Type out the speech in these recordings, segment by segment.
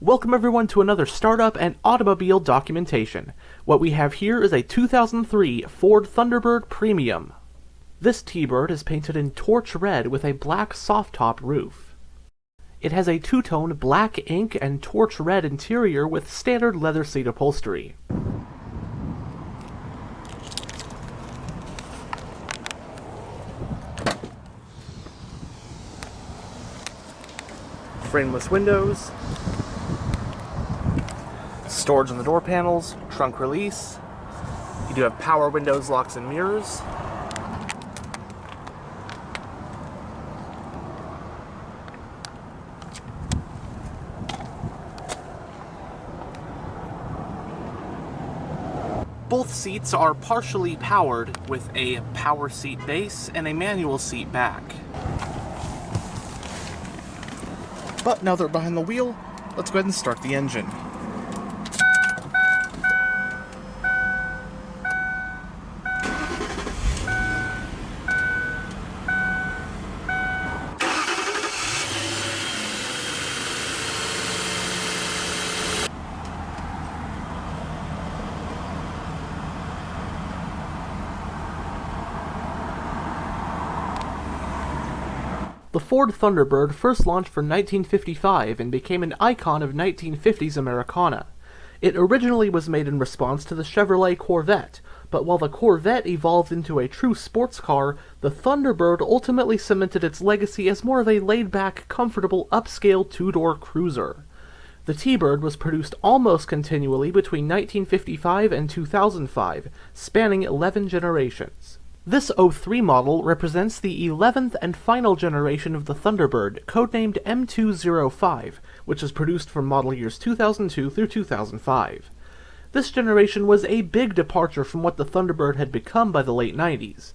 Welcome everyone to another startup and automobile documentation. What we have here is a 2003 Ford Thunderbird Premium. This T-Bird is painted in torch red with a black soft-top roof. It has a two-tone black ink and torch red interior with standard leather seat upholstery. Frameless windows, storage on the door panels, trunk release. You do have power windows, locks, and mirrors. Both seats are partially powered with a power seat base and a manual seat back. But now they're behind the wheel, let's go ahead and start the engine. The Ford Thunderbird first launched for 1955 and became an icon of 1950s Americana. It originally was made in response to the Chevrolet Corvette, but while the Corvette evolved into a true sports car, the Thunderbird ultimately cemented its legacy as more of a laid-back, comfortable, upscale two-door cruiser. The T-Bird was produced almost continually between 1955 and 2005, spanning 11 generations. This 03 model represents the 11th and final generation of the Thunderbird, codenamed M205, which was produced from model years 2002 through 2005. This generation was a big departure from what the Thunderbird had become by the late 90s.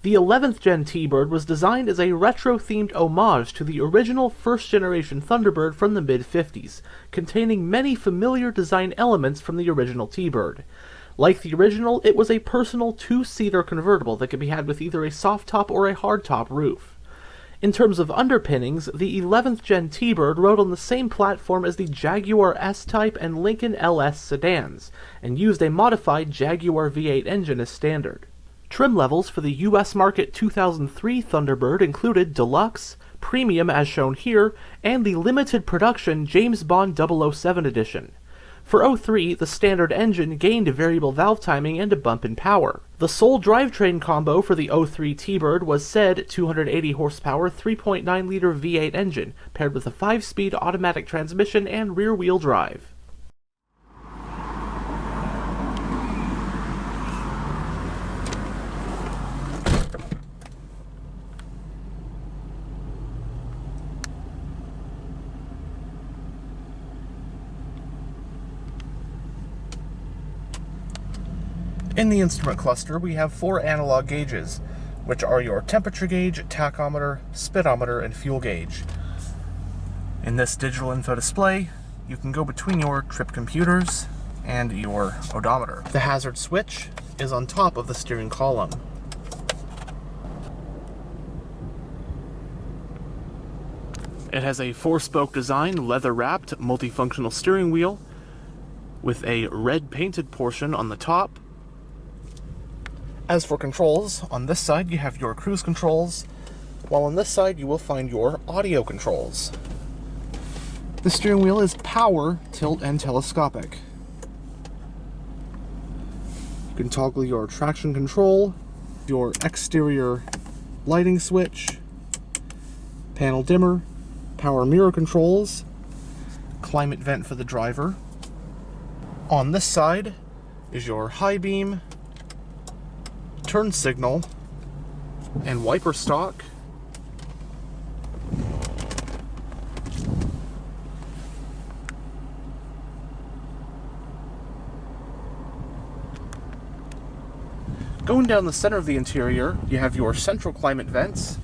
The 11th Gen T-Bird was designed as a retro-themed homage to the original first-generation Thunderbird from the mid-50s, containing many familiar design elements from the original T-Bird. Like the original, it was a personal two-seater convertible that could be had with either a soft-top or a hard-top roof. In terms of underpinnings, the 11th Gen T-Bird rode on the same platform as the Jaguar S-Type and Lincoln LS sedans, and used a modified Jaguar V8 engine as standard. Trim levels for the US market 2003 Thunderbird included Deluxe, Premium as shown here, and the limited production James Bond 007 edition. For 03, the standard engine gained variable valve timing and a bump in power. The sole drivetrain combo for the 03 T-Bird was said 280 horsepower 3.9-liter V8 engine, paired with a 5-speed automatic transmission and rear-wheel drive. In the instrument cluster, we have 4 analog gauges, which are your temperature gauge, tachometer, speedometer, and fuel gauge. In this digital info display, you can go between your trip computers and your odometer. The hazard switch is on top of the steering column. It has a 4-spoke design, leather-wrapped, multifunctional steering wheel with a red painted portion on the top. As for controls, on this side you have your cruise controls, while on this side you will find your audio controls. The steering wheel is power, tilt, and telescopic. You can toggle your traction control, your exterior lighting switch, panel dimmer, power mirror controls, climate vent for the driver. On this side is your high beam, turn signal, and wiper stalk. Going down the center of the interior, you have your central climate vents.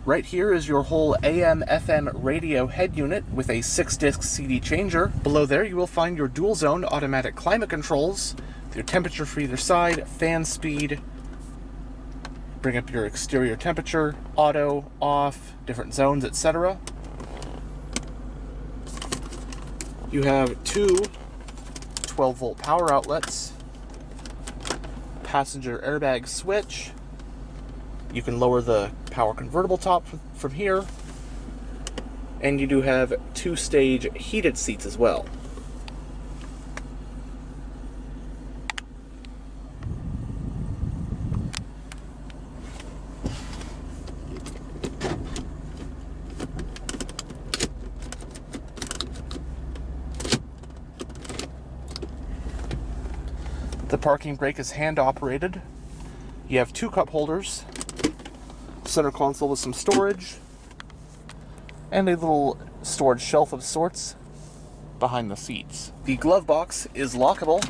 Right here is your whole AM/FM radio head unit with a 6-disc CD changer. Below there you will find your dual zone automatic climate controls, your temperature for either side, fan speed, bring up your exterior temperature, auto, off, different zones, etc. You have two 12-volt power outlets, passenger airbag switch. You can lower the power convertible top from here, and you do have two-stage heated seats as well. The parking brake is hand operated. You have two cup holders, center console with some storage, and a little storage shelf of sorts behind the seats. The glove box is lockable.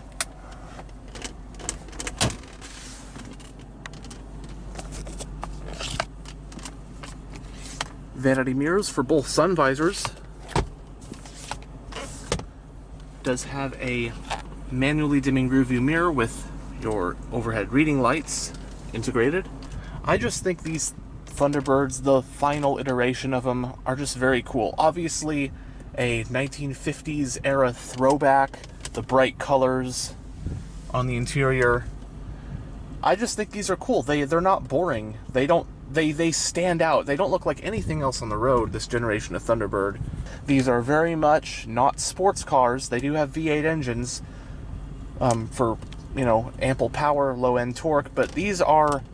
Vanity mirrors for both sun visors. Does have a manually dimming rearview mirror with your overhead reading lights integrated. I just think these Thunderbirds, the final iteration of them, are just very cool. Obviously a 1950s era throwback, the bright colors on the interior. I just think these are cool. They're not boring. They stand out. They don't look like anything else on the road, this generation of Thunderbird. These are very much not sports cars. They do have V8 engines, for, you know, ample power, low-end torque, but these are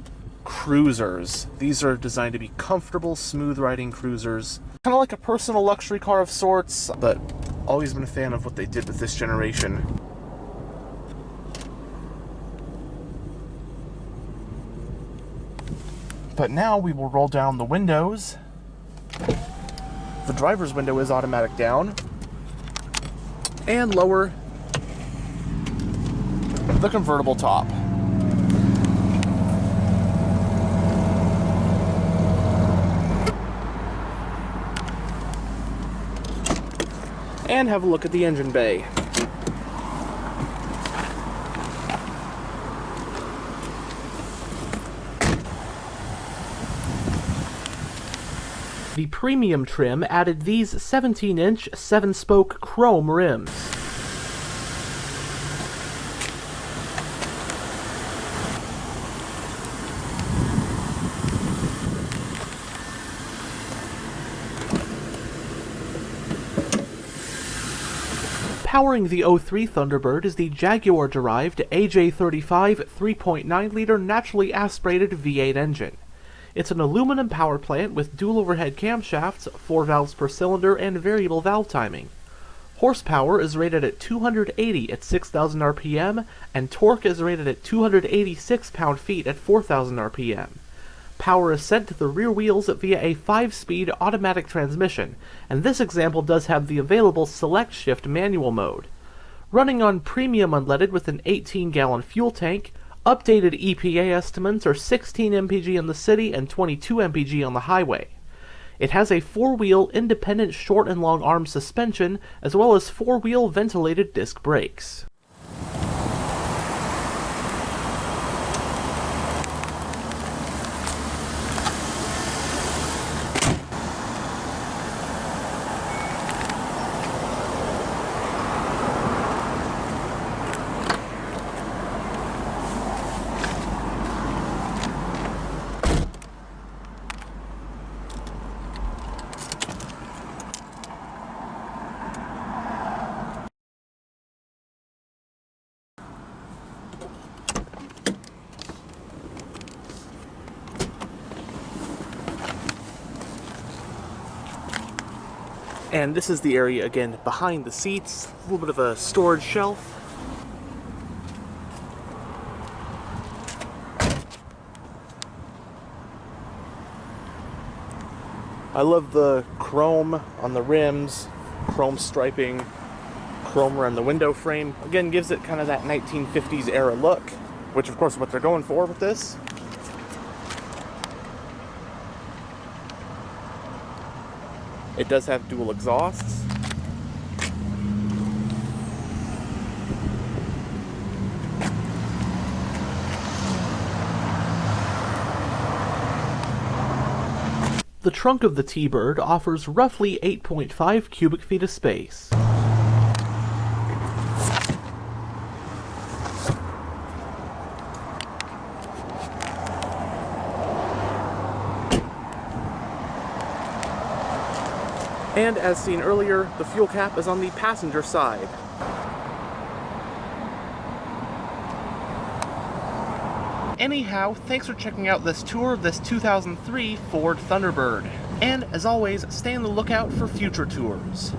cruisers. These are designed to be comfortable, smooth-riding cruisers. Kind of like a personal luxury car of sorts, but always been a fan of what they did with this generation. But now we will roll down the windows. The driver's window is automatic down, and lower the convertible top. And have a look at the engine bay. The premium trim added these 17-inch 7-spoke chrome rims. Powering the 03 Thunderbird is the Jaguar-derived AJ35 3.9-liter naturally aspirated V8 engine. It's an aluminum power plant with dual overhead camshafts, 4 valves per cylinder, and variable valve timing. Horsepower is rated at 280 at 6,000 RPM, and torque is rated at 286 pound-feet at 4,000 RPM. Power is sent to the rear wheels via a 5-speed automatic transmission, and this example does have the available select shift manual mode. Running on premium unleaded with an 18-gallon fuel tank, updated EPA estimates are 16 mpg in the city and 22 mpg on the highway. It has a 4-wheel independent short and long arm suspension, as well as 4-wheel ventilated disc brakes. And this is the area, again, behind the seats. A little bit of a storage shelf. I love the chrome on the rims, chrome striping, chrome around the window frame. Again, gives it kind of that 1950s era look, which of course is what they're going for with this. It does have dual exhausts. The trunk of the T-Bird offers roughly 8.5 cubic feet of space. And as seen earlier, the fuel cap is on the passenger side. Anyhow, thanks for checking out this tour of this 2003 Ford Thunderbird. And as always, stay on the lookout for future tours.